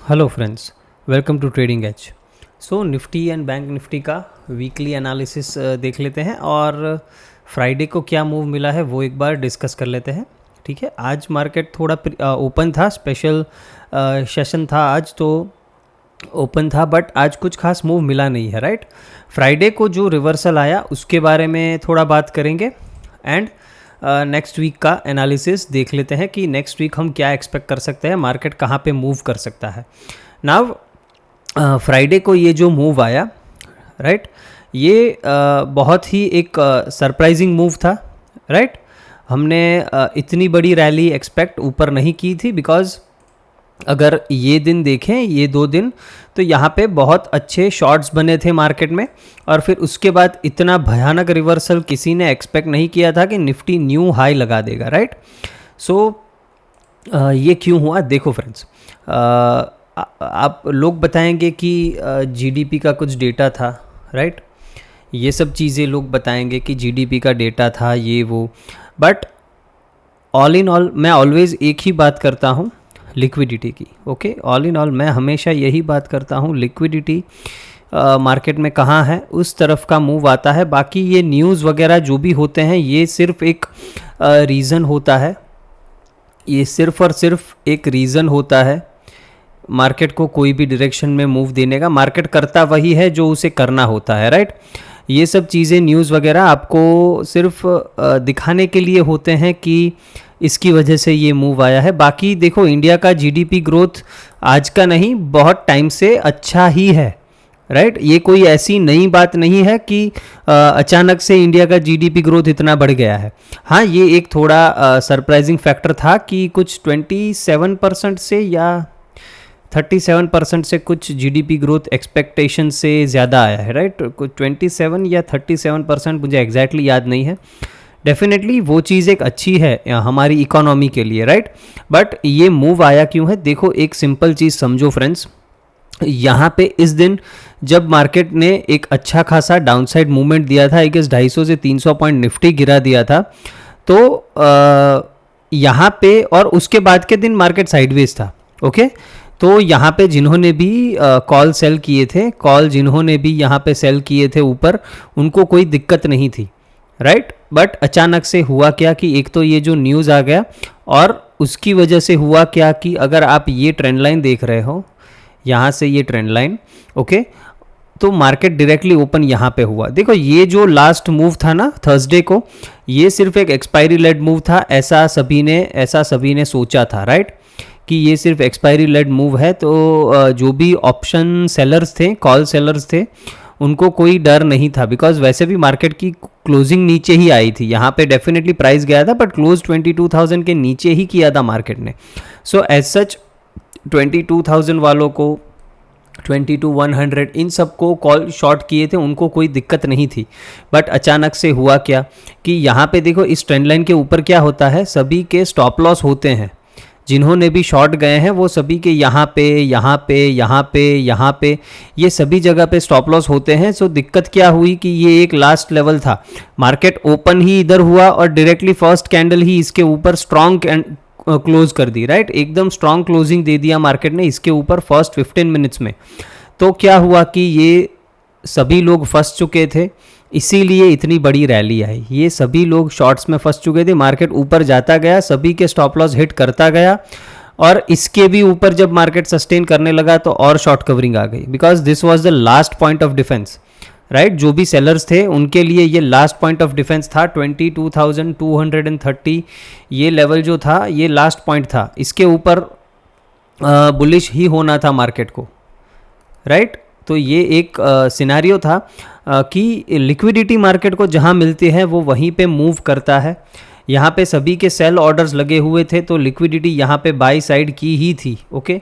Hello friends, welcome to trading edge. So Nifty and bank Nifty का weekly analysis देख लेते हैं और फ्राइडे को क्या मूव मिला है वो एक बार डिस्कस कर लेते हैं। ठीक है, आज मार्केट थोड़ा ओपन था, स्पेशल सेशन था आज, तो ओपन था, बट आज कुछ खास मूव मिला नहीं है। राइट, फ्राइडे को जो रिवर्सल आया उसके बारे में थोड़ा बात करेंगे एंड नेक्स्ट वीक का एनालिसिस देख लेते हैं कि नेक्स्ट वीक हम क्या एक्सपेक्ट कर सकते हैं, मार्केट कहाँ पे मूव कर सकता है। नाउ फ्राइडे को ये जो मूव आया, राइट, ये बहुत ही एक सरप्राइजिंग मूव था। राइट, हमने इतनी बड़ी रैली एक्सपेक्ट ऊपर नहीं की थी, बिकॉज अगर ये दिन देखें, ये 2 दिन, तो यहाँ पे बहुत अच्छे शॉट्स बने थे मार्केट में, और फिर उसके बाद इतना भयानक रिवर्सल किसी ने एक्सपेक्ट नहीं किया था कि निफ्टी न्यू हाई लगा देगा। राइट, सो ये क्यों हुआ, देखो फ्रेंड्स, आप लोग बताएंगे कि जीडीपी का कुछ डेटा था। राइट, ये सब चीज़ें लोग बताएंगे कि जीडीपी का डेटा था, ये वो, बट ऑल इन ऑल मैं ऑलवेज़ एक ही बात करता हूँ, लिक्विडिटी की। ओके, ऑल इन ऑल मैं हमेशा यही बात करता हूँ, लिक्विडिटी मार्केट में कहाँ है उस तरफ का मूव आता है। बाकी ये न्यूज़ वगैरह जो भी होते हैं ये सिर्फ एक रीज़न होता है, ये सिर्फ और सिर्फ एक रीज़न होता है मार्केट को कोई भी डायरेक्शन में मूव देने का। मार्केट करता वही है जो उसे करना होता है। राइट, ये सब चीज़ें न्यूज़ वगैरह आपको सिर्फ दिखाने के लिए होते हैं कि इसकी वजह से ये मूव आया है। बाकी देखो, इंडिया का जीडीपी ग्रोथ आज का नहीं, बहुत टाइम से अच्छा ही है। राइट, ये कोई ऐसी नई बात नहीं है कि अचानक से इंडिया का जीडीपी ग्रोथ इतना बढ़ गया है। हाँ, ये एक थोड़ा सरप्राइजिंग फैक्टर था कि कुछ 27% से या 37% से कुछ जीडीपी ग्रोथ एक्सपेक्टेशन से ज़्यादा आया है। राइट, कुछ 27 या 37%, मुझे एग्जैक्टली याद नहीं है। डेफिनेटली वो चीज़ एक अच्छी है हमारी इकोनॉमी के लिए। राइट, बट ये मूव आया क्यों है, देखो एक सिंपल चीज़ समझो फ्रेंड्स, यहाँ पे इस दिन जब मार्केट ने एक अच्छा खासा डाउनसाइड मूवमेंट दिया था, आई गेस 250 से 300 पॉइंट निफ्टी गिरा दिया था, तो यहाँ पे, और उसके बाद के दिन मार्केट साइडवेज था। ओके, तो यहाँ पे जिन्होंने भी कॉल सेल किए थे, जिन्होंने भी यहाँ पे सेल किए थे ऊपर, उनको कोई दिक्कत नहीं थी। राइट, बट अचानक से हुआ क्या कि एक तो ये जो न्यूज़ आ गया, और उसकी वजह से हुआ क्या कि अगर आप ये ट्रेंड लाइन देख रहे हो, यहाँ से ये ट्रेंड लाइन, ओके, तो मार्केट डायरेक्टली ओपन यहाँ पे हुआ। देखो ये जो लास्ट मूव था ना थर्सडे को, ये सिर्फ एक एक्सपायरी लेड मूव था, ऐसा सभी ने सोचा था। राइट, कि ये सिर्फ एक्सपायरी लेड मूव है, तो जो भी ऑप्शन सेलर्स थे, कॉल सेलर्स थे, उनको कोई डर नहीं था, बिकॉज वैसे भी मार्केट की क्लोजिंग नीचे ही आई थी। यहाँ पे डेफिनेटली प्राइस गया था, बट क्लोज 22,000 के नीचे ही किया था मार्केट ने। सो एज सच 22,000 वालों को, 22,100, इन सबको कॉल शॉर्ट किए थे, उनको कोई दिक्कत नहीं थी। बट अचानक से हुआ क्या कि यहाँ पे देखो, इस ट्रेंड लाइन के ऊपर क्या होता है, सभी के स्टॉप लॉस होते हैं। जिन्होंने भी शॉर्ट गए हैं वो सभी के यहाँ पे, यहाँ पे, यहाँ पे, यहाँ पे, ये सभी जगह पे स्टॉप लॉस होते हैं। सो दिक्कत क्या हुई कि ये एक लास्ट लेवल था, मार्केट ओपन ही इधर हुआ और डायरेक्टली फर्स्ट कैंडल ही इसके ऊपर स्ट्रॉन्ग क्लोज कर दी। राइट, एकदम स्ट्रॉन्ग क्लोजिंग दे दिया मार्केट ने इसके ऊपर फर्स्ट 15 मिनट्स में। तो क्या हुआ कि ये सभी लोग फंस चुके थे, इसीलिए इतनी बड़ी रैली आई। ये सभी लोग शॉर्ट्स में फंस चुके थे, मार्केट ऊपर जाता गया, सभी के स्टॉप लॉस हिट करता गया, और इसके भी ऊपर जब मार्केट सस्टेन करने लगा तो और शॉर्ट कवरिंग आ गई, because this was the last point of defence. Right, जो भी सेलर्स थे उनके लिए ये लास्ट पॉइंट ऑफ डिफेंस था। 22,230 ये लेवल जो था, ये लास्ट पॉइंट था, इसके ऊपर बुलिश ही होना था मार्केट को। राइट, तो ये एक सिनारियो था कि लिक्विडिटी मार्केट को जहाँ मिलती है वो वहीं पे मूव करता है। यहाँ पे सभी के सेल ऑर्डर्स लगे हुए थे, तो लिक्विडिटी यहाँ पे बाई साइड की ही थी। ओके,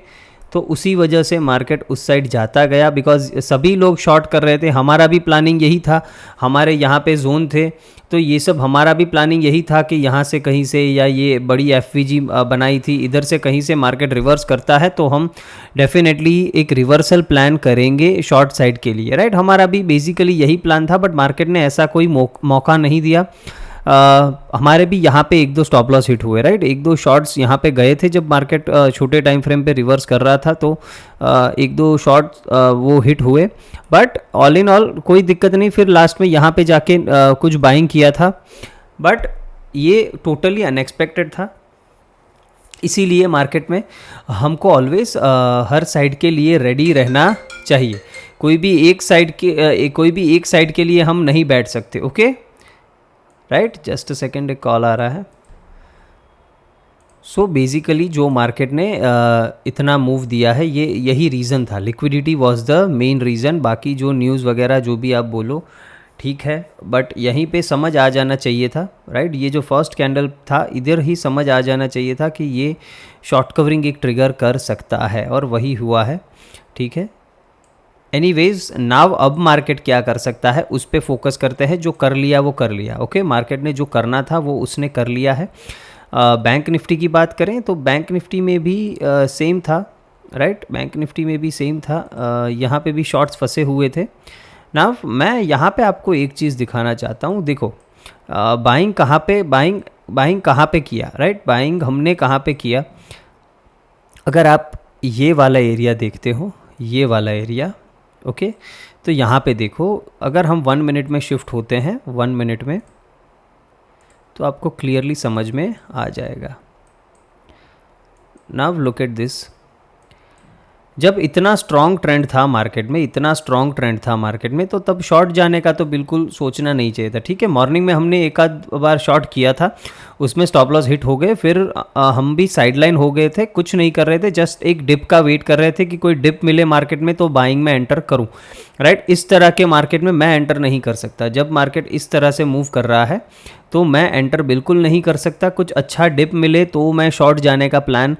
तो उसी वजह से मार्केट उस साइड जाता गया, बिकॉज सभी लोग शॉर्ट कर रहे थे। हमारा भी प्लानिंग यही था, हमारे यहाँ पे जोन थे, तो ये सब हमारा भी प्लानिंग यही था कि यहाँ से कहीं से, या ये बड़ी एफवीजी बनाई थी, इधर से कहीं से मार्केट रिवर्स करता है तो हम डेफिनेटली एक रिवर्सल प्लान करेंगे शॉर्ट साइड के लिए। राइट, हमारा भी बेसिकली यही प्लान था, बट मार्केट ने ऐसा कोई मौका नहीं दिया। हमारे भी यहाँ पे एक दो स्टॉप लॉस हिट हुए, राइट। एक दो शॉर्ट्स यहाँ पे गए थे जब मार्केट छोटे टाइम फ्रेम पे रिवर्स कर रहा था, तो एक दो शॉर्ट्स वो हिट हुए, बट ऑल इन ऑल कोई दिक्कत नहीं। फिर लास्ट में यहाँ पे जाके कुछ बाइंग किया था, बट ये टोटली अनएक्सपेक्टेड था। इसीलिए मार्केट में हमको ऑलवेज हर साइड के लिए रेडी रहना चाहिए। कोई भी एक साइड के लिए हम नहीं बैठ सकते। Okay, right. Just a second, एक कॉल आ रहा है। सो बेसिकली जो मार्केट ने इतना मूव दिया है, ये यही रीज़न था। Liquidity was the main reason. बाकी जो न्यूज़ वगैरह जो भी आप बोलो ठीक है, बट यहीं पे समझ आ जाना चाहिए था, राइट। ये जो फर्स्ट कैंडल था, इधर ही समझ आ जाना चाहिए था कि ये शॉर्ट कवरिंग एक ट्रिगर कर सकता है, और वही हुआ है, ठीक है। एनीवेज नाउ अब मार्केट क्या कर सकता है उस पर फोकस करते हैं। जो कर लिया वो कर लिया। ओके, मार्केट ने जो करना था वो उसने कर लिया है। बैंक निफ्टी की बात करें तो बैंक निफ्टी में भी सेम था, राइट। बैंक निफ्टी में भी सेम था। यहाँ पे भी शॉर्ट्स फंसे हुए थे ना। मैं यहाँ पे आपको एक चीज़ दिखाना चाहता हूँ। देखो बाइंग कहाँ पे किया, राइट। बाइंग हमने कहाँ पे किया, अगर आप ये वाला एरिया देखते हो, ये वाला एरिया, ओके, तो यहाँ पे देखो, अगर हम 1 मिनट में शिफ्ट होते हैं, 1 मिनट में, तो आपको क्लियरली समझ में आ जाएगा। Now look at this. जब इतना स्ट्रॉन्ग ट्रेंड था मार्केट में, तो तब शॉर्ट जाने का तो बिल्कुल सोचना नहीं चाहिए था, ठीक है। मॉर्निंग में हमने एक आध बार शॉर्ट किया था, उसमें स्टॉप लॉस हिट हो गए, फिर हम भी साइडलाइन हो गए थे, कुछ नहीं कर रहे थे, जस्ट एक डिप का वेट कर रहे थे कि कोई डिप मिले मार्केट में तो बाइंग में एंटर करूं, राइट। इस तरह के मार्केट में मैं एंटर नहीं कर सकता। जब मार्केट इस तरह से मूव कर रहा है तो मैं एंटर बिल्कुल नहीं कर सकता। कुछ अच्छा डिप मिले तो मैं शॉर्ट जाने का प्लान,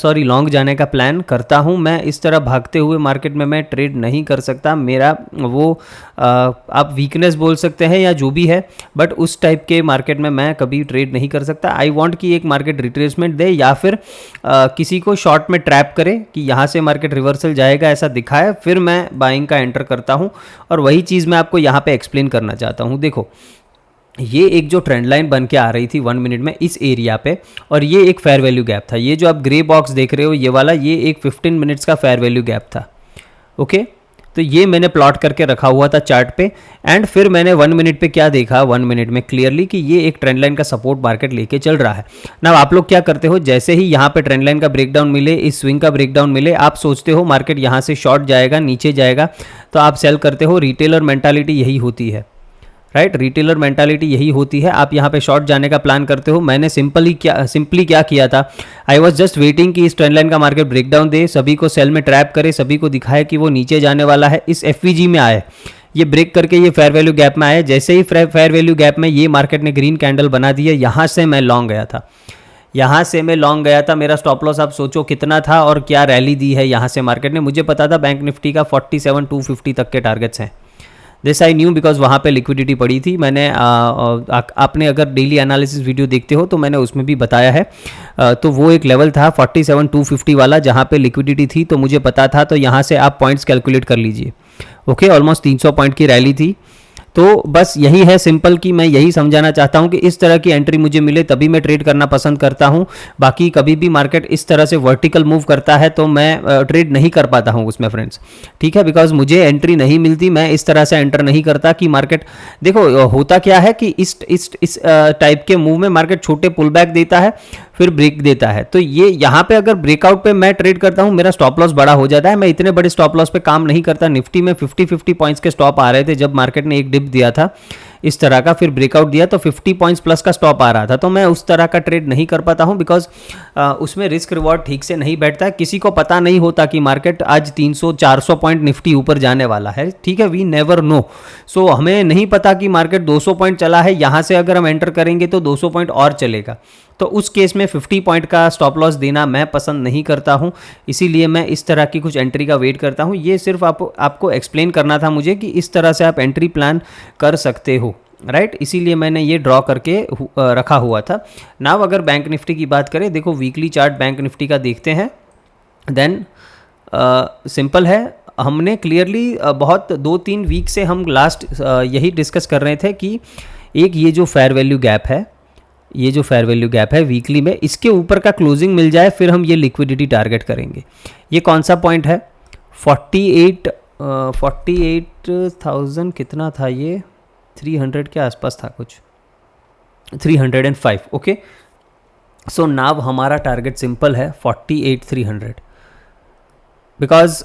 लॉन्ग जाने का प्लान करता हूं। मैं इस तरह भागते हुए मार्केट में मैं ट्रेड नहीं कर सकता। मेरा वो आप वीकनेस बोल सकते हैं या जो भी है, बट उस टाइप के मार्केट में मैं कभी ट्रेड नहीं कर सकता। आई वांट कि एक मार्केट रिट्रेसमेंट दे, या फिर किसी को शॉर्ट में ट्रैप करे कि यहाँ से मार्केट रिवर्सल जाएगा, ऐसा दिखाए, फिर मैं बाइंग का एंटर करता हूँ। और वही चीज़ मैं आपको यहाँ पे एक्सप्लेन करना चाहता हूँ। देखो, ये एक जो ट्रेंड लाइन बन के आ रही थी 1 मिनट में इस एरिया पे, और ये एक फेयर वैल्यू गैप था। ये जो आप ग्रे बॉक्स देख रहे हो, ये वाला, ये एक 15 मिनट्स का फेयर वैल्यू गैप था। ओके, तो ये मैंने प्लॉट करके रखा हुआ था चार्ट पे, एंड फिर मैंने 1 मिनट पे क्या देखा, 1 मिनट में क्लियरली कि ये एक ट्रेंड लाइन का सपोर्ट मार्केट लेके चल रहा है ना। आप लोग क्या करते हो, जैसे ही यहाँ पे ट्रेंड लाइन का ब्रेकडाउन मिले, इस स्विंग का ब्रेकडाउन मिले, आप सोचते हो मार्केट यहाँ से शॉर्ट जाएगा, नीचे जाएगा, तो आप सेल करते हो। रिटेलर मेंटालिटी यही होती है, राइट। रिटेलर मेंटालिटी यही होती है। आप यहाँ पे शॉर्ट जाने का प्लान करते हो। मैंने सिंपली क्या किया था, आई वॉज जस्ट वेटिंग कि इस ट्रेंड लाइन का मार्केट ब्रेकडाउन दे, सभी को सेल में ट्रैप करे, सभी को दिखाए कि वो नीचे जाने वाला है। इस एफवीजी में आए, ये ब्रेक करके ये फेयर वैल्यू गैप में आए। जैसे ही फेयर वैल्यू गैप में ये मार्केट ने ग्रीन कैंडल बना दी है, यहाँ से मैं लॉन्ग गया था। मेरा स्टॉप लॉस आप सोचो कितना था, और क्या रैली दी है यहाँ से मार्केट ने। मुझे पता था बैंक निफ्टी का 47,250 तक के टारगेट्स हैं। दिस आई न्यू बिकॉज वहाँ पे लिक्विडिटी पड़ी थी। मैंने आपने अगर डेली एनालिसिस वीडियो देखते हो तो मैंने उसमें भी बताया है। तो वो एक लेवल था 47,250 वाला, जहाँ पे लिक्विडिटी थी, तो मुझे पता था। तो यहाँ से आप पॉइंट्स कैलकुलेट कर लीजिए। ओके, ऑलमोस्ट 300 पॉइंट की रैली थी। तो बस यही है सिंपल, कि मैं यही समझाना चाहता हूं कि इस तरह की एंट्री मुझे मिले तभी मैं ट्रेड करना पसंद करता हूं। बाकी कभी भी मार्केट इस तरह से वर्टिकल मूव करता है तो मैं ट्रेड नहीं कर पाता हूं उसमें फ्रेंड्स, ठीक है। बिकॉज मुझे एंट्री नहीं मिलती, मैं इस तरह से एंटर नहीं करता कि मार्केट, देखो होता क्या है कि इस टाइप के मूव में मार्केट छोटे पुल बैक देता है, फिर ब्रेक देता है। तो ये यहाँ पे अगर ब्रेकआउट पे मैं ट्रेड करता हूँ, मेरा स्टॉप लॉस बड़ा हो जाता है। मैं इतने बड़े स्टॉप लॉस पे काम नहीं करता। निफ्टी में 50-50 पॉइंट्स के स्टॉप आ रहे थे जब मार्केट ने एक डिप दिया था इस तरह का, फिर ब्रेकआउट दिया तो 50 पॉइंट्स प्लस का स्टॉप आ रहा था। तो मैं उस तरह का ट्रेड नहीं कर पाता हूं, बिकॉज उसमें रिस्क रिवॉर्ड ठीक से नहीं बैठता है। किसी को पता नहीं होता कि मार्केट आज 300-400 पॉइंट निफ्टी ऊपर जाने वाला है, ठीक है। We never know. सो हमें नहीं पता कि मार्केट 200 पॉइंट चला है, यहाँ से अगर हम एंटर करेंगे तो 200 पॉइंट और चलेगा। तो उस केस में 50 पॉइंट का स्टॉप लॉस देना मैं पसंद नहीं करता हूं। इसीलिए मैं इस तरह की कुछ एंट्री का वेट करता हूं। ये सिर्फ आपको एक्सप्लेन करना था मुझे कि इस तरह से आप एंट्री प्लान कर सकते हो, राइट। इसीलिए मैंने ये ड्रॉ करके रखा हुआ था। नाउ अगर बैंक निफ्टी की बात करें, देखो वीकली चार्ट बैंक निफ्टी का देखते हैं, देन सिंपल है। हमने क्लियरली बहुत 2-3 वीक से हम लास्ट यही डिस्कस कर रहे थे कि एक ये जो फेयर वैल्यू गैप है, ये जो फेयर वैल्यू गैप है वीकली में, इसके ऊपर का क्लोजिंग मिल जाए फिर हम ये लिक्विडिटी टारगेट करेंगे। ये कौन सा पॉइंट है? 48,000 कितना था ये? 300 के आसपास था कुछ, 305। ओके, सो नाउ हमारा टारगेट सिंपल है 48,300, बिकॉज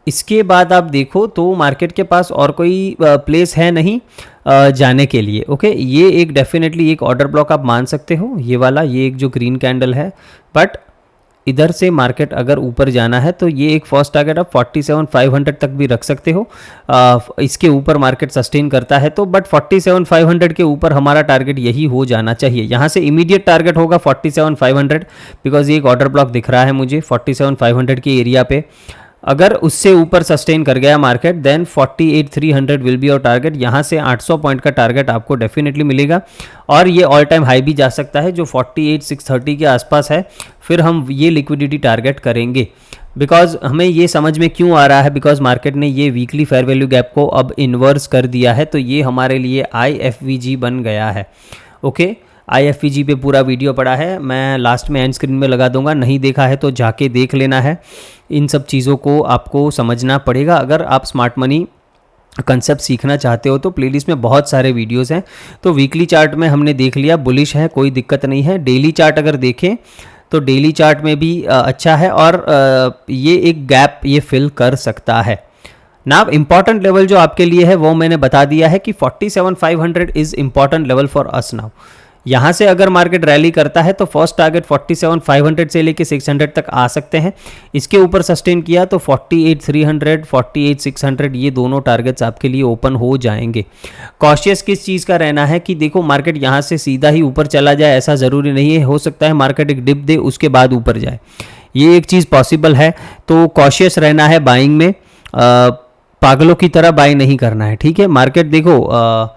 इसके बाद आप देखो तो मार्केट के पास और कोई प्लेस है नहीं जाने के लिए। ओके, ये एक डेफिनेटली एक ऑर्डर ब्लॉक आप मान सकते हो, ये वाला, ये एक जो ग्रीन कैंडल है। बट इधर से मार्केट अगर ऊपर जाना है तो ये एक फर्स्ट टारगेट आप 47,500 तक भी रख सकते हो। इसके ऊपर मार्केट सस्टेन करता है तो, बट 47,500 के ऊपर हमारा टारगेट यही हो जाना चाहिए। यहाँ से इमीडिएट टारगेट होगा 47,500, बिकॉज ये एक ऑर्डर ब्लॉक दिख रहा है मुझे 47,500 के एरिया पे। अगर उससे ऊपर सस्टेन कर गया मार्केट देन 48,300 विल बी और टारगेट। यहाँ से 800 पॉइंट का टारगेट आपको डेफिनेटली मिलेगा और ये ऑल टाइम हाई भी जा सकता है जो 48,630 के आसपास है। फिर हम ये लिक्विडिटी टारगेट करेंगे। बिकॉज हमें ये समझ में क्यों आ रहा है, बिकॉज मार्केट ने ये वीकली फेयर वैल्यू गैप को अब इन्वर्स कर दिया है, तो ये हमारे लिए IFVG बन गया है। ओके, IFVG पे पूरा वीडियो पड़ा है, मैं लास्ट में एंड स्क्रीन में लगा दूंगा, नहीं देखा है तो जाके देख लेना है। इन सब चीज़ों को आपको समझना पड़ेगा अगर आप स्मार्ट मनी कंसेप्ट सीखना चाहते हो। तो प्लेलिस्ट में बहुत सारे वीडियोस हैं। तो वीकली चार्ट में हमने देख लिया, बुलिश है, कोई दिक्कत नहीं है। डेली चार्ट अगर देखें तो डेली चार्ट में भी अच्छा है और ये एक गैप ये फिल कर सकता है। नाउ इंपॉर्टेंट लेवल जो आपके लिए है वो मैंने बता दिया है कि 47,500 is important level for us now. यहाँ से अगर मार्केट रैली करता है तो फर्स्ट टारगेट 47,500 से लेके 600 तक आ सकते हैं। इसके ऊपर सस्टेन किया तो 48,300, 48,600 ये दोनों टारगेट्स आपके लिए ओपन हो जाएंगे। कॉशियस किस चीज़ का रहना है कि देखो मार्केट यहाँ से सीधा ही ऊपर चला जाए ऐसा ज़रूरी नहीं है, हो सकता है मार्केट एक डिप दे उसके बाद ऊपर जाए, ये एक चीज़ पॉसिबल है। तो कॉशियस रहना है बाइंग में, पागलों की तरह बाई नहीं करना है। ठीक है, मार्केट देखो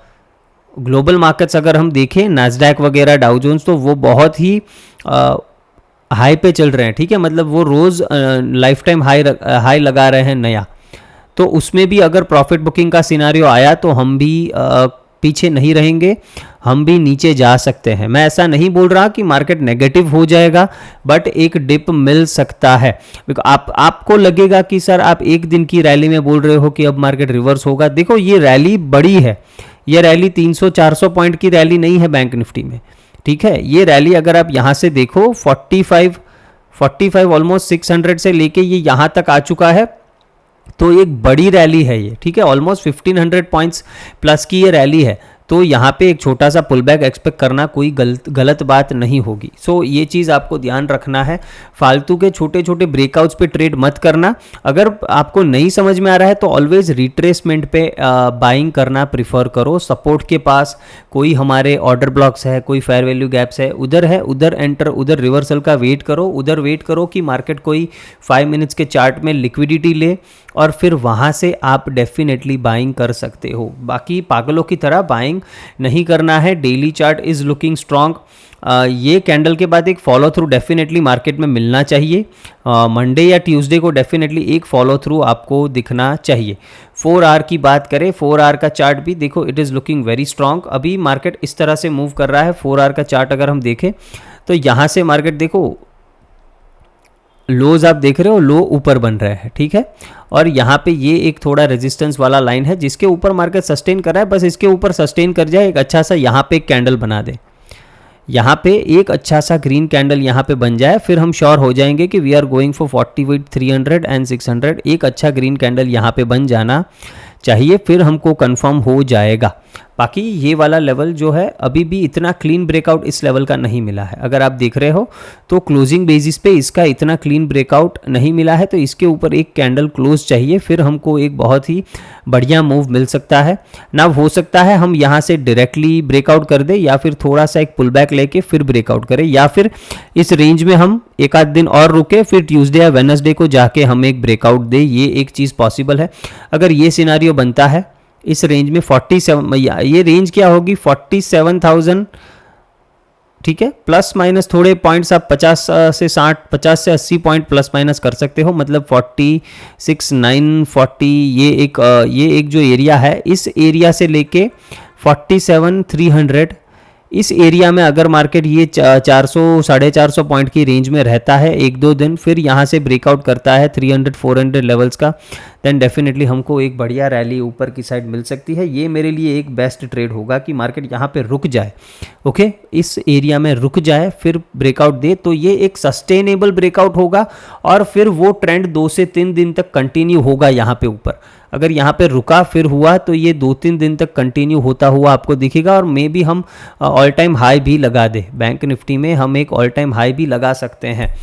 ग्लोबल मार्केट्स अगर हम देखें नैस्डैक वगैरह डाउ जोन्स तो वो बहुत ही हाई पे चल रहे हैं। ठीक है, मतलब वो रोज़ लाइफ टाइम हाई लगा रहे हैं नया। तो उसमें भी अगर प्रॉफिट बुकिंग का सिनारियो आया तो हम भी पीछे नहीं रहेंगे, हम भी नीचे जा सकते हैं। मैं ऐसा नहीं बोल रहा कि मार्केट नेगेटिव हो जाएगा, बट एक डिप मिल सकता है। आपको लगेगा कि सर आप एक दिन की रैली में बोल रहे हो कि अब मार्केट रिवर्स होगा। देखो ये रैली बड़ी है, ये रैली 300-400 पॉइंट की रैली नहीं है बैंक निफ्टी में। ठीक है, ये रैली अगर आप यहाँ से देखो 45 ऑलमोस्ट 600 से लेके ये यहाँ तक आ चुका है, तो एक बड़ी रैली है ये। ठीक है, ऑलमोस्ट 1500 पॉइंट्स प्लस की ये रैली है। तो यहाँ पे एक छोटा सा पुल बैक एक्सपेक्ट करना कोई गलत बात नहीं होगी। सो ये चीज़ आपको ध्यान रखना है, फालतू के छोटे छोटे ब्रेकआउट्स पे ट्रेड मत करना। अगर आपको नहीं समझ में आ रहा है तो ऑलवेज रिट्रेसमेंट पे बाइंग करना प्रिफर करो। सपोर्ट के पास कोई हमारे ऑर्डर ब्लॉक्स है, कोई फेयर वैल्यू गैप्स है, उधर एंटर, उधर रिवर्सल का वेट करो, उधर वेट करो कि मार्केट कोई 5 मिनट्स के चार्ट में लिक्विडिटी ले और फिर वहाँ से आप डेफिनेटली बाइंग कर सकते हो। बाकी पागलों की तरह बाइंग नहीं करना है। Daily chart is looking strong. ये कैंडल के बाद एक फॉलो थ्रू डेफिनेटली मार्केट में मिलना चाहिए। मंडे या ट्यूसडे को डेफिनेटली एक फॉलो थ्रू आपको दिखना चाहिए। 4 आवर की बात करें, 4 आवर का चार्ट भी देखो it is looking very strong. अभी मार्केट इस तरह से मूव कर रहा है। 4 आवर का चार्ट अगर हम देखें तो यहाँ से मार्केट देखो लोज आप देख रहे हो, लो ऊपर बन रहा है। ठीक है, और यहाँ पे ये एक थोड़ा रेजिस्टेंस वाला लाइन है जिसके ऊपर मार्केट सस्टेन कर रहा है। बस इसके ऊपर सस्टेन कर जाए, एक अच्छा सा यहाँ पे एक कैंडल बना दे, यहाँ पे एक अच्छा सा ग्रीन कैंडल यहाँ पे बन जाए, फिर हम श्योर हो जाएंगे कि we are going for 48,300 and 600। एक अच्छा ग्रीन कैंडल यहाँ पे बन जाना चाहिए, फिर हमको कंफर्म हो जाएगा। बाकी ये वाला लेवल जो है अभी भी इतना क्लीन ब्रेकआउट इस लेवल का नहीं मिला है। अगर आप देख रहे हो तो क्लोजिंग बेसिस पे इसका इतना क्लीन ब्रेकआउट नहीं मिला है, तो इसके ऊपर एक कैंडल क्लोज चाहिए, फिर हमको एक बहुत ही बढ़िया मूव मिल सकता है ना। हो सकता है हम यहाँ से डायरेक्टली ब्रेकआउट कर दे या फिर थोड़ा सा एक पुल बैक लेके फिर ब्रेकआउट करें, या फिर इस रेंज में हम एक आध दिन और रुके, फिर ट्यूसडे या वेडनेसडे को जाके हम एक ब्रेकआउट दे। ये एक चीज़ पॉसिबल है। अगर ये सिनारियो बनता है इस रेंज में 47, ये रेंज क्या होगी 47,000। ठीक है, प्लस माइनस थोड़े पॉइंट्स आप 50 से 80 पॉइंट प्लस माइनस कर सकते हो, मतलब 46,940 ये एक जो एरिया है, इस एरिया से लेके 47,300 इस एरिया में अगर मार्केट ये 400 450 पॉइंट की रेंज में रहता है एक दो दिन, फिर यहाँ से ब्रेकआउट करता है 300 400 लेवल्स का, देन डेफिनेटली हमको एक बढ़िया रैली ऊपर की साइड मिल सकती है। ये मेरे लिए एक बेस्ट ट्रेड होगा कि मार्केट यहाँ पे रुक जाए, ओके, इस एरिया में रुक जाए, फिर ब्रेकआउट दे, तो ये एक सस्टेनेबल ब्रेकआउट होगा और फिर वो ट्रेंड 2 से 3 दिन तक कंटिन्यू होगा यहाँ पे ऊपर। अगर यहाँ पे रुका फिर हुआ तो ये 2-3 दिन तक कंटिन्यू होता हुआ आपको दिखेगा, और मे बी हम ऑल टाइम हाई भी लगा दे। बैंक निफ्टी में हम एक ऑल टाइम हाई भी लगा सकते हैं।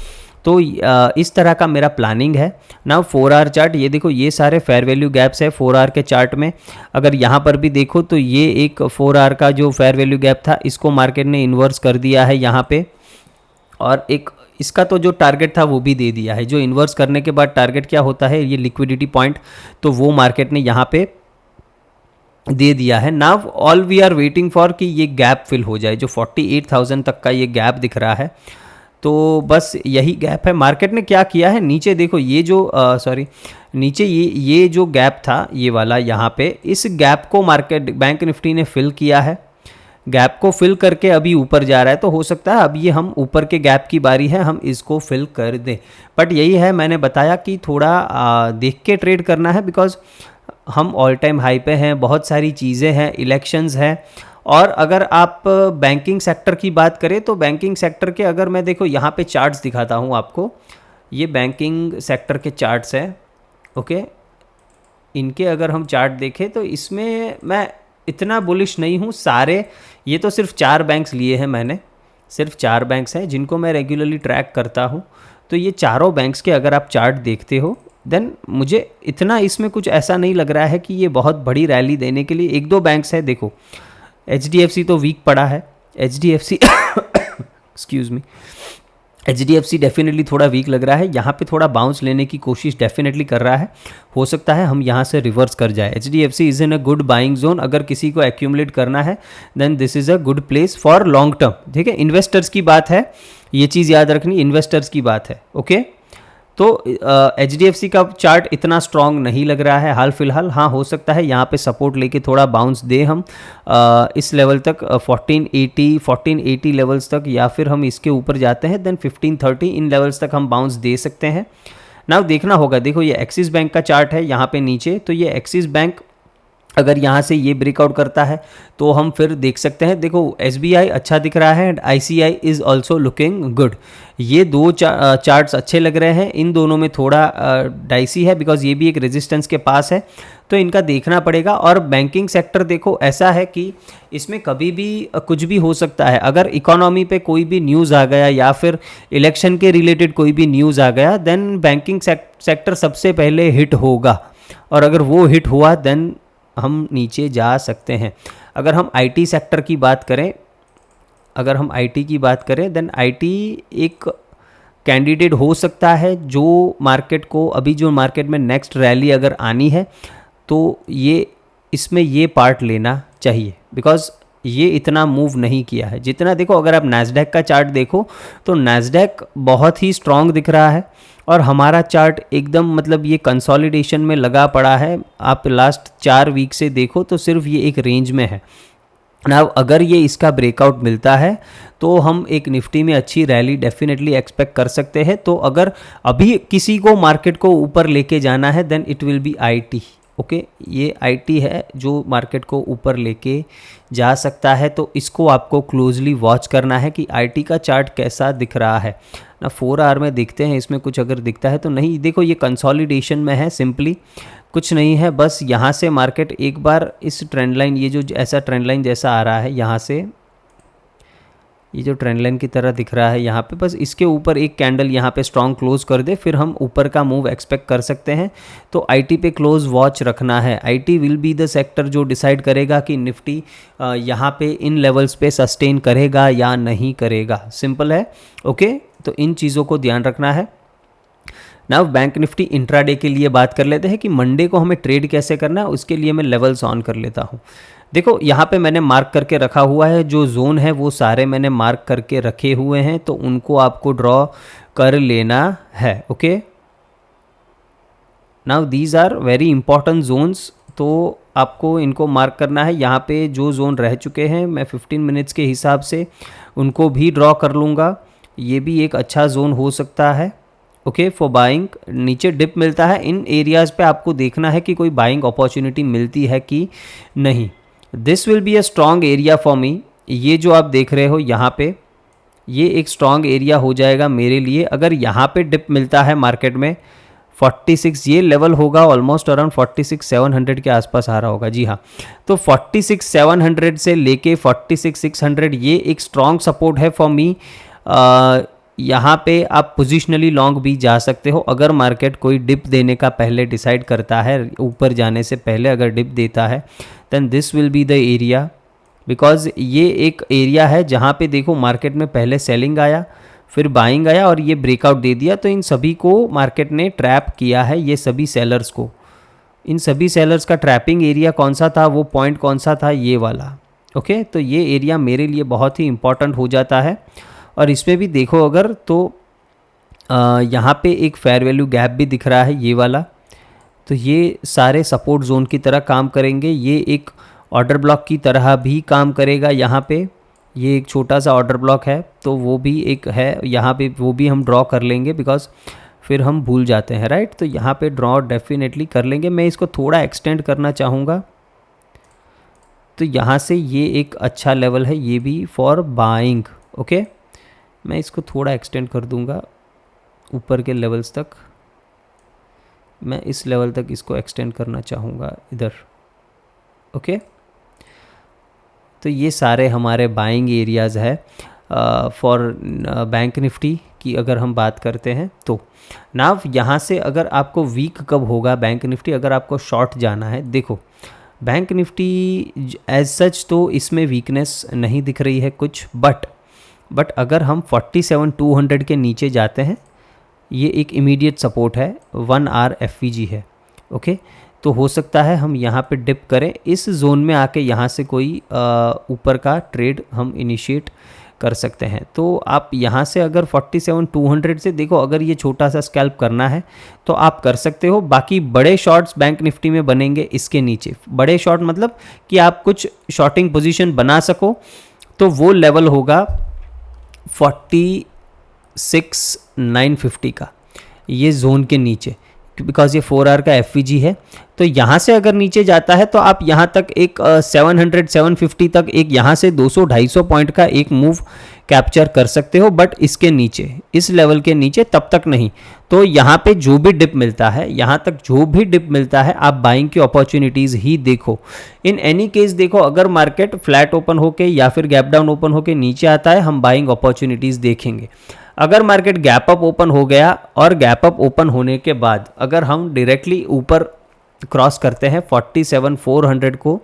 तो इस तरह का मेरा प्लानिंग है ना। 4 आवर चार्ट, ये देखो, ये सारे फेयर वैल्यू गैप्स है 4 आवर के चार्ट में। अगर यहाँ पर भी देखो तो ये एक 4 आवर का जो फेयर वैल्यू गैप था, इसको मार्केट ने इन्वर्स कर दिया है यहाँ पे, और एक इसका तो जो टारगेट था वो भी दे दिया है। जो इन्वर्स करने के बाद टारगेट क्या होता है, ये लिक्विडिटी पॉइंट, तो वो मार्केट ने यहाँ पे दे दिया है। Now all we are waiting for कि ये गैप फिल हो जाए, जो 48,000 तक का ये गैप दिख रहा है, तो बस यही गैप है। मार्केट ने क्या किया है, नीचे देखो, ये जो नीचे ये जो गैप था ये वाला, यहाँ पे इस गैप को मार्केट बैंक निफ्टी ने फिल किया है। गैप को फिल करके अभी ऊपर जा रहा है, तो हो सकता है अब ये हम ऊपर के गैप की बारी है, हम इसको फिल कर दें। बट यही है, मैंने बताया कि थोड़ा देख के ट्रेड करना है, बिकॉज हम ऑल टाइम हाई पे हैं, बहुत सारी चीज़ें हैं, इलेक्शंस हैं। और अगर आप बैंकिंग सेक्टर की बात करें तो बैंकिंग सेक्टर के, अगर मैं देखो यहाँ पे चार्ट्स दिखाता हूँ आपको, ये बैंकिंग सेक्टर के चार्ट्स हैं, ओके। इनके अगर हम चार्ट देखें तो इसमें मैं इतना बुलिश नहीं हूँ। सारे, ये तो सिर्फ 4 बैंक्स लिए हैं मैंने, सिर्फ 4 बैंक्स हैं जिनको मैं रेगुलरली ट्रैक करता हूँ। तो ये चारों बैंक्स के अगर आप चार्ट देखते हो, देन मुझे इतना इसमें कुछ ऐसा नहीं लग रहा है कि ये बहुत बड़ी रैली देने के लिए। 1-2 बैंक्स है, देखो HDFC तो वीक पड़ा है, HDFC excuse me, HDFC definitely थोड़ा वीक लग रहा है। यहाँ पे थोड़ा बाउंस लेने की कोशिश डेफिनेटली कर रहा है, हो सकता है हम यहाँ से रिवर्स कर जाए। HDFC is in a good buying zone, अगर किसी को एक्यूमुलेट करना है then this is a good place for long term. ठीक है, इन्वेस्टर्स की बात है, ये चीज़ याद रखनी, इन्वेस्टर्स की बात है, ओके। तो HDFC का चार्ट इतना स्ट्रॉन्ग नहीं लग रहा है हाल फिलहाल। हाँ, हो सकता है यहाँ पे सपोर्ट लेके थोड़ा बाउंस दे हम इस लेवल तक, 1480 लेवल्स तक, या फिर हम इसके ऊपर जाते हैं देन 1530 इन लेवल्स तक हम बाउंस दे सकते हैं। नाउ देखना होगा, देखो ये एक्सिस बैंक का चार्ट है यहाँ पे नीचे, तो ये एक्सिस बैंक अगर यहाँ से ये ब्रेकआउट करता है तो हम फिर देख सकते हैं। देखो SBI अच्छा दिख रहा है and ICI is also looking good. ये 2 चार्ट्स अच्छे लग रहे हैं। इन दोनों में थोड़ा डाइसी है, बिकॉज ये भी एक रेजिस्टेंस के पास है, तो इनका देखना पड़ेगा। और बैंकिंग सेक्टर देखो ऐसा है कि इसमें कभी भी कुछ भी हो सकता है। अगर इकोनॉमी पे कोई भी न्यूज़ आ गया या फिर इलेक्शन के रिलेटेड कोई भी न्यूज़ आ गया, देन बैंकिंग सेक्टर सबसे पहले हिट होगा, और अगर वो हिट हुआ देन हम नीचे जा सकते हैं। अगर हम IT सेक्टर की बात करें, देन IT एक कैंडिडेट हो सकता है जो मार्केट को, अभी जो मार्केट में नेक्स्ट रैली अगर आनी है तो ये इसमें ये पार्ट लेना चाहिए, बिकॉज ये इतना मूव नहीं किया है जितना। देखो अगर आप नैस्डैक का चार्ट देखो तो नैस्डैक बहुत ही स्ट्रॉन्ग दिख रहा है, और हमारा चार्ट एकदम मतलब ये कंसोलिडेशन में लगा पड़ा है। आप लास्ट 4 वीक से देखो तो सिर्फ ये एक रेंज में है ना। अगर ये इसका ब्रेकआउट मिलता है तो हम एक निफ्टी में अच्छी रैली डेफिनेटली एक्सपेक्ट कर सकते हैं। तो अगर अभी किसी को मार्केट को ऊपर लेके जाना है then it will be IT, okay. ये IT है जो मार्केट को ऊपर लेके जा सकता है, तो इसको आपको क्लोजली वॉच करना है कि IT का चार्ट कैसा दिख रहा है ना। 4 आवर में देखते हैं इसमें कुछ अगर दिखता है तो नहीं। देखो ये कंसोलिडेशन में है, सिंपली कुछ नहीं है, बस यहाँ से मार्केट एक बार इस ट्रेंड लाइन, ये जो ऐसा ट्रेंड लाइन जैसा आ रहा है यहाँ से, ये जो ट्रेंड लाइन की तरह दिख रहा है यहाँ पे, बस इसके ऊपर एक कैंडल यहाँ पे स्ट्रॉन्ग क्लोज कर दे, फिर हम ऊपर का मूव एक्सपेक्ट कर सकते हैं। तो IT पे क्लोज वॉच रखना है। IT will be the sector जो डिसाइड करेगा कि निफ्टी यहाँ पे इन लेवल्स पे सस्टेन करेगा या नहीं करेगा। सिंपल है, ओके। तो इन चीज़ों को ध्यान रखना है। नाउ बैंक निफ्टी इंट्राडे के लिए बात कर लेते हैं कि मंडे को हमें ट्रेड कैसे करना है। उसके लिए मैं लेवल्स ऑन कर लेता हूँ। देखो यहाँ पे मैंने मार्क करके रखा हुआ है, जो जोन है वो सारे मैंने मार्क करके रखे हुए हैं, तो उनको आपको ड्रॉ कर लेना है, okay. Now these are very important zones, तो आपको इनको मार्क करना है। यहाँ पे जो जोन रह चुके हैं मैं 15 मिनट्स के हिसाब से उनको भी ड्रॉ कर लूँगा। ये भी एक अच्छा जोन हो सकता है ओके फॉर बाइंग। नीचे डिप मिलता है, इन एरियाज़ पे आपको देखना है कि कोई बाइंग अपॉर्चुनिटी मिलती है कि नहीं। This will be a strong area for me. ये जो आप देख रहे हो यहाँ पे, ये एक स्ट्रॉन्ग एरिया हो जाएगा मेरे लिए। अगर यहाँ पे डिप मिलता है मार्केट में 46, ये लेवल होगा ऑलमोस्ट अराउंड 46,700 के आसपास आ रहा होगा। जी हाँ, तो 46,700 से लेके 46,600 ये एक स्ट्रॉन्ग सपोर्ट है फॉर मी। यहाँ पे आप पोजिशनली लॉन्ग भी जा सकते हो अगर मार्केट कोई डिप देने का पहले डिसाइड करता है, ऊपर जाने से पहले अगर डिप देता है then this will be the area. Because ये एक एरिया है जहाँ पे देखो मार्केट में पहले सेलिंग आया, फिर बाइंग आया और ये ब्रेकआउट दे दिया। तो इन सभी को मार्केट ने ट्रैप किया है, ये सभी सेलर्स को। इन सभी सेलर्स का ट्रैपिंग एरिया कौन सा था, वो पॉइंट कौन सा था, ये वाला ओके। तो ये एरिया मेरे लिए बहुत ही इंपॉर्टेंट हो जाता है। और इसमें भी देखो अगर तो यहाँ पे एक फेयर वैल्यू गैप भी दिख रहा है ये वाला। तो ये सारे सपोर्ट जोन की तरह काम करेंगे। ये एक ऑर्डर ब्लॉक की तरह भी काम करेगा। यहाँ पे ये एक छोटा सा ऑर्डर ब्लॉक है तो वो भी एक है यहाँ पे, वो भी हम ड्रॉ कर लेंगे बिकॉज फिर हम भूल जाते हैं राइट। तो यहाँ पे ड्रॉ डेफिनेटली कर लेंगे। मैं इसको थोड़ा एक्सटेंड करना चाहूँगा। तो यहाँ से ये एक अच्छा लेवल है, ये भी फॉर बाइंग ओके। मैं इसको थोड़ा एक्सटेंड कर दूंगा ऊपर के लेवल्स तक। मैं इस लेवल तक इसको एक्सटेंड करना चाहूँगा इधर ओके। तो ये सारे हमारे बाइंग एरियाज़ है फॉर बैंक निफ्टी की अगर हम बात करते हैं तो। नाव यहाँ से अगर आपको वीक कब होगा बैंक निफ्टी, अगर आपको शॉर्ट जाना है, देखो बैंक निफ्टी एज सच तो इसमें वीकनेस नहीं दिख रही है कुछ, बट अगर हम 47,200 के नीचे जाते हैं, ये एक इमीडिएट सपोर्ट है, 1 आवर एफवीजी है ओके। तो हो सकता है हम यहाँ पे डिप करें, इस जोन में आके यहाँ से कोई ऊपर का ट्रेड हम इनिशिएट कर सकते हैं। तो आप यहाँ से अगर 47,200 से देखो, अगर ये छोटा सा स्कैल्प करना है तो आप कर सकते हो। बाकी बड़े शॉर्ट्स बैंक निफ्टी में बनेंगे इसके नीचे। बड़े शॉर्ट मतलब कि आप कुछ शॉर्टिंग पोजीशन बना सको, तो वो लेवल होगा 46,950 का, ये जोन के नीचे, बिकॉज ये 4 आवर का एफवीजी है। तो यहाँ से अगर नीचे जाता है तो आप यहाँ तक एक 700 750 तक एक यहाँ से 200-250 पॉइंट का एक मूव कैप्चर कर सकते हो, बट इसके नीचे, इस लेवल के नीचे तब तक नहीं। तो यहाँ पे जो भी डिप मिलता है, यहाँ तक जो भी डिप मिलता है, आप बाइंग की अपॉर्चुनिटीज़ ही देखो। इन एनी केस देखो, अगर मार्केट फ्लैट ओपन होके या फिर गैप डाउन ओपन होके नीचे आता है, हम बाइंग अपॉर्चुनिटीज़ देखेंगे। अगर मार्केट गैप अप ओपन हो गया और गैप अप ओपन होने के बाद अगर हम डायरेक्टली ऊपर क्रॉस करते हैं 47,400 को,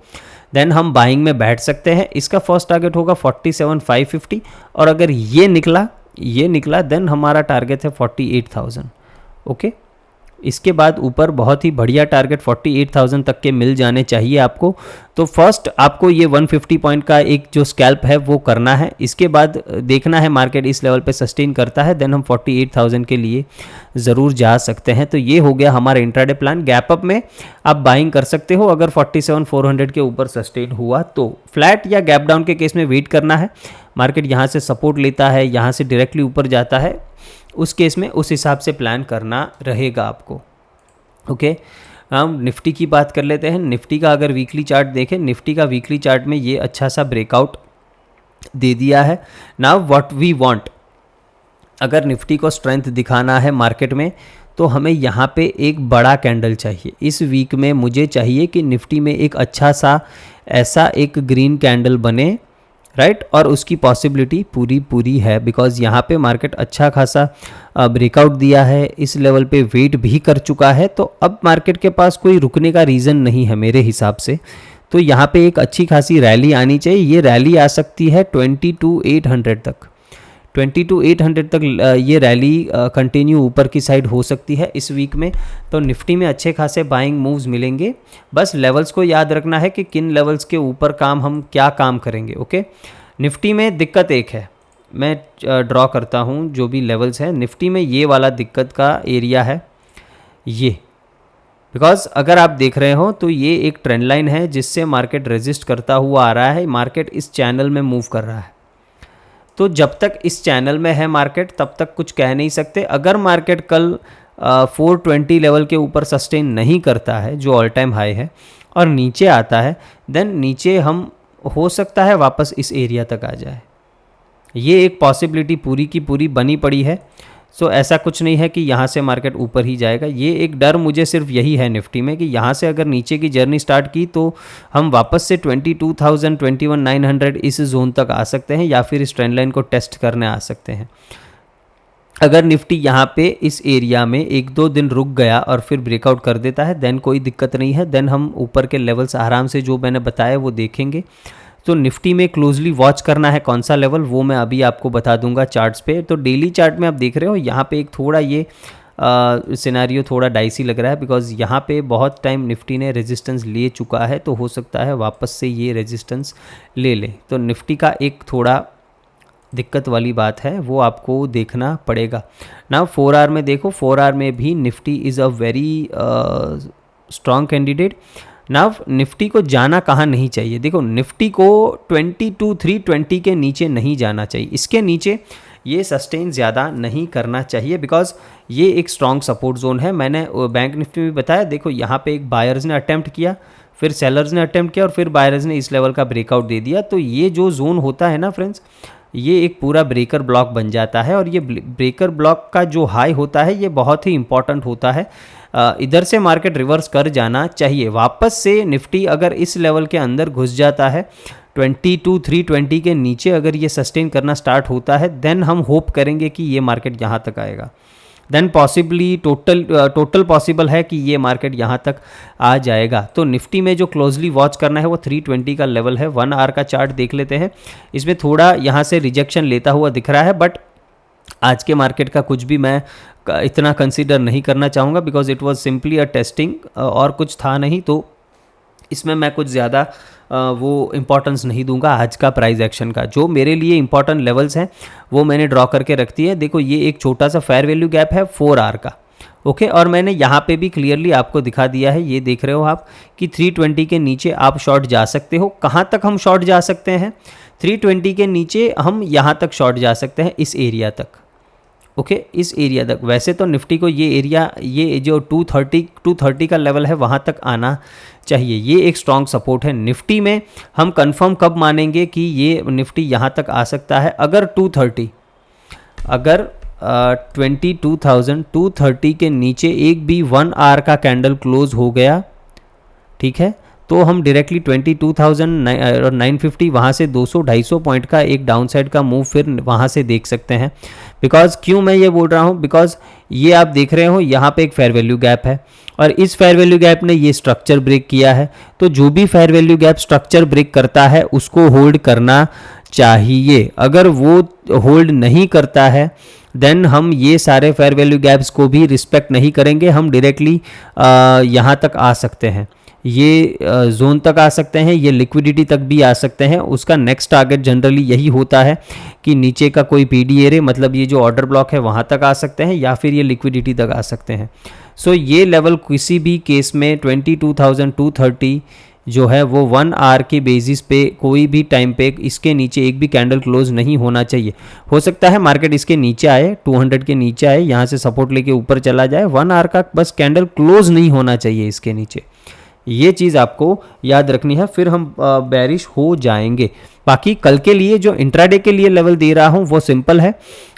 देन हम बाइंग में बैठ सकते हैं। इसका फर्स्ट टारगेट होगा 47,550 और अगर ये निकला देन हमारा टारगेट है 48,000 ओके। इसके बाद ऊपर बहुत ही बढ़िया टारगेट 48,000 तक के मिल जाने चाहिए आपको। तो फर्स्ट आपको ये 150 पॉइंट का एक जो स्कैल्प है वो करना है। इसके बाद देखना है मार्केट इस लेवल पे सस्टेन करता है, देन हम 48,000 के लिए ज़रूर जा सकते हैं। तो ये हो गया हमारा इंट्राडे प्लान। गैप अप में आप बाइंग कर सकते हो अगर 47,400 के ऊपर सस्टेन हुआ तो। फ्लैट या गैप डाउन के केस में वेट करना है, मार्केट यहाँ से सपोर्ट लेता है, यहाँ से डायरेक्टली ऊपर जाता है, उस केस में उस हिसाब से प्लान करना रहेगा आपको ओके। हम निफ्टी की बात कर लेते हैं। निफ्टी का अगर वीकली चार्ट देखें, निफ्टी का वीकली चार्ट में ये अच्छा सा ब्रेकआउट दे दिया है। नाउ व्हाट वी वांट, अगर निफ्टी को स्ट्रेंथ दिखाना है मार्केट में तो हमें यहाँ पे एक बड़ा कैंडल चाहिए। इस वीक में मुझे चाहिए कि निफ्टी में एक अच्छा सा ऐसा एक ग्रीन कैंडल बने राइट और उसकी पॉसिबिलिटी पूरी है, बिकॉज यहाँ पे मार्केट अच्छा खासा ब्रेकआउट दिया है, इस लेवल पे वेट भी कर चुका है। तो अब मार्केट के पास कोई रुकने का रीज़न नहीं है मेरे हिसाब से। तो यहाँ पे एक अच्छी खासी रैली आनी चाहिए। ये रैली आ सकती है 22,800 तक, 22,800 तक ये रैली कंटिन्यू ऊपर की साइड हो सकती है इस वीक में। तो निफ्टी में अच्छे खासे बाइंग मूव्स मिलेंगे। बस लेवल्स को याद रखना है कि किन लेवल्स के ऊपर हम क्या काम करेंगे ओके। निफ्टी में दिक्कत एक है, मैं ड्रॉ करता हूँ जो भी लेवल्स हैं निफ्टी में। ये वाला दिक्कत का एरिया है ये बिकॉज अगर आप देख रहे हो तो ये एक ट्रेंड लाइन है जिससे मार्केट रेजिस्ट करता हुआ आ रहा है, मार्केट इस चैनल में मूव कर रहा है। तो जब तक इस चैनल में है मार्केट तब तक कुछ कह नहीं सकते। अगर मार्केट कल 420 लेवल के ऊपर सस्टेन नहीं करता है जो ऑल टाइम हाई है और नीचे आता है, देन नीचे हम हो सकता है वापस इस एरिया तक आ जाए। ये एक पॉसिबिलिटी पूरी की पूरी बनी पड़ी है। सो ऐसा कुछ नहीं है कि यहाँ से मार्केट ऊपर ही जाएगा। ये एक डर मुझे सिर्फ यही है निफ्टी में कि यहाँ से अगर नीचे की जर्नी स्टार्ट की तो हम वापस से 22,000 21,900 इस जोन तक आ सकते हैं या फिर इस ट्रेंड लाइन को टेस्ट करने आ सकते हैं। अगर निफ्टी यहाँ पे इस एरिया में 1-2 दिन रुक गया और फिर ब्रेकआउट कर देता है देन कोई दिक्कत नहीं है, देन हम ऊपर के लेवल्स आराम से जो मैंने बताया वो देखेंगे। तो निफ्टी में क्लोजली वॉच करना है कौन सा लेवल, वो मैं अभी आपको बता दूंगा चार्ट्स पे। तो डेली चार्ट में आप देख रहे हो यहाँ पे एक थोड़ा ये सिनेरियो थोड़ा डाइसी लग रहा है बिकॉज यहाँ पे बहुत टाइम निफ्टी ने रेजिस्टेंस ले चुका है, तो हो सकता है वापस से ये रेजिस्टेंस ले ले। तो निफ्टी का एक थोड़ा दिक्कत वाली बात है, वो आपको देखना पड़ेगा ना। 4 आवर में देखो, 4 आवर में भी Nifty is a very strong candidate. Now Nifty को जाना कहाँ नहीं चाहिए, देखो निफ्टी को 22,320 के नीचे नहीं जाना चाहिए, इसके नीचे ये सस्टेन ज़्यादा नहीं करना चाहिए बिकॉज ये एक स्ट्रॉन्ग सपोर्ट जोन है। मैंने बैंक निफ्टी में बताया, देखो यहाँ पे एक बायर्स ने अटैम्प्ट किया, फिर सेलर्स ने अटैम्प्ट किया और फिर बायर्स ने इस लेवल का ब्रेकआउट दे दिया। तो ये जो जोन होता है ना फ्रेंड्स, ये एक पूरा ब्रेकर ब्लॉक बन जाता है और ये ब्रेकर ब्लॉक का जो हाई होता है ये बहुत ही इंपॉर्टेंट होता है। इधर से मार्केट रिवर्स कर जाना चाहिए। वापस से निफ्टी अगर इस लेवल के अंदर घुस जाता है 22,320 के नीचे अगर ये सस्टेन करना स्टार्ट होता है देन हम होप करेंगे कि ये मार्केट यहाँ तक आएगा। देन पॉसिबली टोटल पॉसिबल है कि ये मार्केट यहाँ तक आ जाएगा। तो निफ्टी में जो क्लोजली वॉच करना है वो 320 का लेवल है। 1 आवर का चार्ट देख लेते हैं, इसमें थोड़ा यहाँ से रिजेक्शन लेता हुआ दिख रहा है, बट आज के मार्केट का कुछ भी मैं इतना कंसीडर नहीं करना चाहूँगा because it was simply a testing और कुछ था नहीं। तो इसमें मैं कुछ ज़्यादा वो इम्पॉर्टेंस नहीं दूंगा आज का प्राइस एक्शन का। जो मेरे लिए इंपॉर्टेंट लेवल्स हैं वो मैंने ड्रॉ करके रख दिए। देखो ये एक छोटा सा फेयर वैल्यू गैप है 4 आवर का, ओके। और मैंने यहाँ पे भी क्लियरली आपको दिखा दिया है, ये देख रहे हो आप कि 320 के नीचे आप शॉर्ट जा सकते हो। कहाँ तक हम शॉर्ट जा सकते हैं, 320 के नीचे हम यहाँ तक शॉर्ट जा सकते हैं, इस एरिया तक, ओके इस एरिया तक। वैसे तो निफ्टी को ये एरिया, ये जो 230 का लेवल है वहाँ तक आना चाहिए, ये एक स्ट्रॉन्ग सपोर्ट है। निफ्टी में हम कंफर्म कब मानेंगे कि ये निफ्टी यहाँ तक आ सकता है, अगर 22,230 के नीचे एक भी 1 आवर का कैंडल क्लोज हो गया, ठीक है, तो हम डायरेक्टली 22,950 वहाँ से 200-250 पॉइंट का एक डाउन साइड का मूव फिर वहाँ से देख सकते हैं। बिकॉज क्यों मैं ये बोल रहा हूँ, बिकॉज ये आप देख रहे हो यहाँ पे एक फेयर वैल्यू गैप है और इस फेयर वैल्यू गैप ने ये स्ट्रक्चर ब्रेक किया है। तो जो भी fair value gap structure break करता है उसको होल्ड करना चाहिए। अगर वो होल्ड नहीं करता है देन हम ये सारे फेयर वैल्यू गैप्स को भी रिस्पेक्ट नहीं करेंगे, हम डायरेक्टली यहाँ तक आ सकते हैं, ये जोन तक आ सकते हैं, ये लिक्विडिटी तक भी आ सकते हैं। उसका नेक्स्ट टारगेट जनरली यही होता है कि नीचे का कोई पीडी एरे, मतलब ये जो ऑर्डर ब्लॉक है वहाँ तक आ सकते हैं या फिर ये लिक्विडिटी तक आ सकते हैं। सो ये लेवल किसी भी केस में 22,230 जो है वो 1 आवर के बेसिस पे कोई भी टाइम पे इसके नीचे एक भी कैंडल क्लोज नहीं होना चाहिए। हो सकता है मार्केट इसके नीचे आए, 200 के नीचे आए, यहाँ से सपोर्ट लेके ऊपर चला जाए, 1 आवर का बस कैंडल क्लोज नहीं होना चाहिए इसके नीचे। ये चीज़ आपको याद रखनी है, फिर हम बेरिश हो जाएंगे। बाकी कल के लिए जो इंट्राडे के लिए लेवल दे रहा हूँ वो सिंपल है।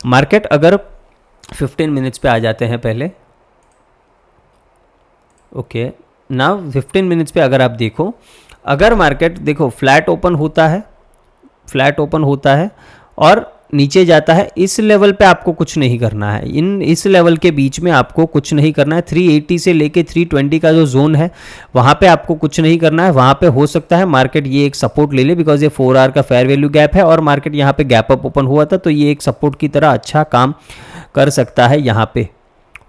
मार्केट अगर 15 मिनट्स पे आ जाते हैं पहले, ओके ना, 15 मिनट्स पे अगर आप देखो, अगर मार्केट देखो फ्लैट ओपन होता है और नीचे जाता है, इस लेवल पे आपको कुछ नहीं करना है, इस लेवल के बीच में आपको कुछ नहीं करना है। 380 से लेके 320 का जो जोन है वहाँ पे आपको कुछ नहीं करना है। वहाँ पे हो सकता है मार्केट ये एक सपोर्ट ले ले बिकॉज ये 4 आवर का फेयर वैल्यू गैप है और मार्केट यहाँ पे गैप अप ओपन हुआ था, तो ये एक सपोर्ट की तरह अच्छा काम कर सकता है यहाँ पे,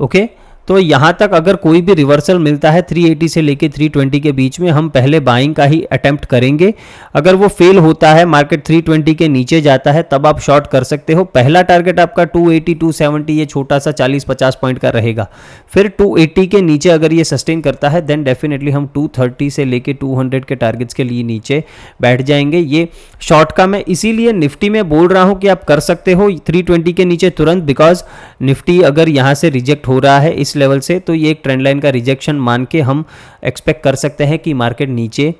ओके। तो यहाँ तक अगर कोई भी रिवर्सल मिलता है 380 से लेके 320 के बीच में, हम पहले बाइंग का ही अटेम्प्ट करेंगे। अगर वो फेल होता है, मार्केट 320 के नीचे जाता है, तब आप शॉर्ट कर सकते हो। पहला टारगेट आपका 280 270, ये छोटा सा 40-50 पॉइंट का रहेगा। फिर 280 के नीचे अगर ये सस्टेन करता है, देन डेफिनेटली हम 230 से लेके 200 के टारगेट्स के लिए नीचे बैठ जाएंगे। ये शॉर्ट का मैं इसीलिए निफ्टी में बोल रहा हूं कि आप कर सकते हो 320 के नीचे तुरंत, बिकॉज निफ्टी अगर यहां से रिजेक्ट हो रहा है इस लेवल से, तो ये एक ट्रेंड लाइन का रिजेक्शन मान के हम एक्सपेक्ट कर सकते हैं कि मार्केट नीचे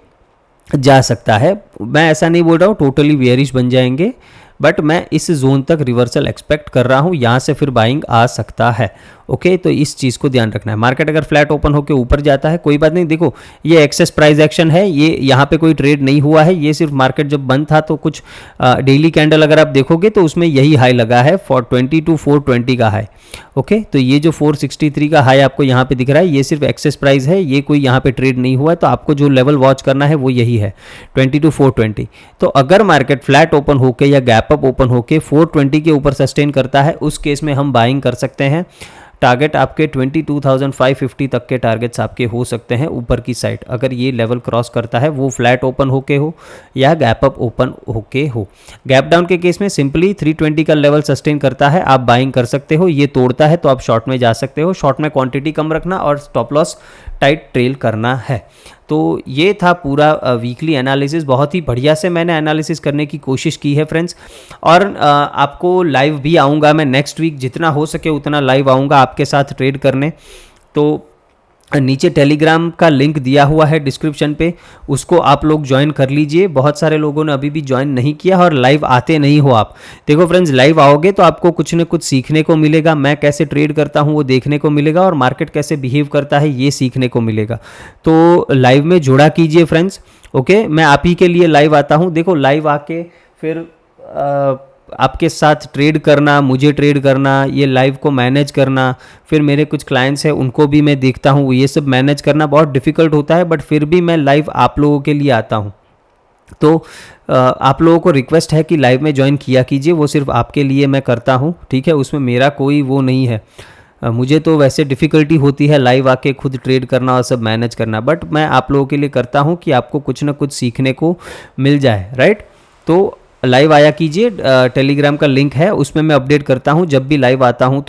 जा सकता है। मैं ऐसा नहीं बोल रहा हूँ टोटली बेयरिश बन जाएंगे, बट मैं इस जोन तक रिवर्सल एक्सपेक्ट कर रहा हूँ, यहाँ से फिर बाइंग आ सकता है। ओके, तो इस चीज़ को ध्यान रखना है। मार्केट अगर फ्लैट ओपन होकर ऊपर जाता है, कोई बात नहीं। देखो, ये एक्सेस प्राइस एक्शन है, ये यहाँ पे कोई ट्रेड नहीं हुआ है, ये सिर्फ मार्केट जब बंद था तो कुछ डेली कैंडल अगर आप देखोगे तो उसमें यही हाई लगा है 420 to 420 का हाई। ओके, तो ये जो 463 का हाई आपको यहाँ पे दिख रहा है, ये सिर्फ एक्सेस प्राइस है, ये कोई यहाँ पे ट्रेड नहीं हुआ है। तो आपको जो लेवल वॉच करना है वो यही है 20 to 420। तो अगर मार्केट फ्लैट ओपन होके या गैप अप ओपन होके 420 के ऊपर सस्टेन करता है, उस केस में हम बाइंग कर सकते हैं। टारगेट आपके 22,550 तक के टारगेट्स आपके हो सकते हैं ऊपर की साइड, अगर ये लेवल क्रॉस करता है, वो फ्लैट ओपन होके हो या गैप अप ओपन होके हो। गैप डाउन के केस में सिंपली 320 का लेवल सस्टेन करता है, आप बाइंग कर सकते हो। ये तोड़ता है तो आप शॉर्ट में जा सकते हो। शॉर्ट में क्वांटिटी कम रखना और स्टॉप लॉस टाइट ट्रेल करना है। तो ये था पूरा वीकली एनालिसिस। बहुत ही बढ़िया से मैंने एनालिसिस करने की कोशिश की है फ्रेंड्स, और आपको लाइव भी आऊँगा मैं नेक्स्ट वीक, जितना हो सके उतना लाइव आऊँगा आपके साथ ट्रेड करने। तो नीचे टेलीग्राम का लिंक दिया हुआ है डिस्क्रिप्शन पे, उसको आप लोग ज्वाइन कर लीजिए। बहुत सारे लोगों ने अभी भी ज्वाइन नहीं किया और लाइव आते नहीं हो आप। देखो फ्रेंड्स, लाइव आओगे तो आपको कुछ न कुछ सीखने को मिलेगा। मैं कैसे ट्रेड करता हूँ वो देखने को मिलेगा, और मार्केट कैसे बिहेव करता है ये सीखने को मिलेगा। तो लाइव में जुड़ा कीजिए फ्रेंड्स। ओके, मैं आप ही के लिए लाइव आता हूँ। देखो, लाइव आके फिर आपके साथ ट्रेड करना, मुझे ट्रेड करना, ये लाइव को मैनेज करना, फिर मेरे कुछ क्लाइंट्स हैं उनको भी मैं देखता हूँ, ये सब मैनेज करना बहुत डिफ़िकल्ट होता है। बट फिर भी मैं लाइव आप लोगों के लिए आता हूँ। तो आप लोगों को रिक्वेस्ट है कि लाइव में ज्वाइन किया कीजिए, वो सिर्फ आपके लिए मैं करता हूँ, ठीक है। उसमें मेरा कोई वो नहीं है। मुझे तो वैसे डिफ़िकल्टी होती है लाइव आके खुद ट्रेड करना और सब मैनेज करना, बट मैं आप लोगों के लिए करता हूँ कि आपको कुछ ना कुछ सीखने को मिल जाए, राइट। तो लाइव आया कीजिए, टेलीग्राम का लिंक है, उसमें मैं अपडेट करता हूँ जब भी लाइव आता हूँ,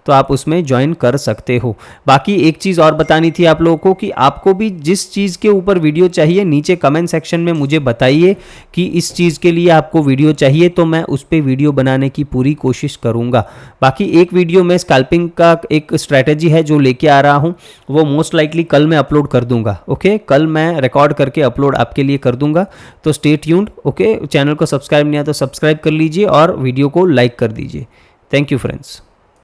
तो आप उसमें ज्वाइन कर सकते हो। बाकी एक चीज़ और बतानी थी आप लोगों को कि आपको भी जिस चीज़ के ऊपर वीडियो चाहिए, नीचे कमेंट सेक्शन में मुझे बताइए कि इस चीज़ के लिए आपको वीडियो चाहिए, तो मैं उस पर वीडियो बनाने की पूरी कोशिश करूँगा। बाकी एक वीडियो में स्कैल्पिंग का एक स्ट्रैटेजी है जो लेके आ रहा हूँ, वो मोस्ट लाइकली कल मैं अपलोड कर दूंगा। ओके, कल मैं रिकॉर्ड करके अपलोड आपके लिए कर दूंगा, तो स्टे ट्यून्ड। ओके, चैनल को सब्सक्राइब नहीं आया तो सब्सक्राइब कर लीजिए और वीडियो को लाइक कर दीजिए। Thank you friends.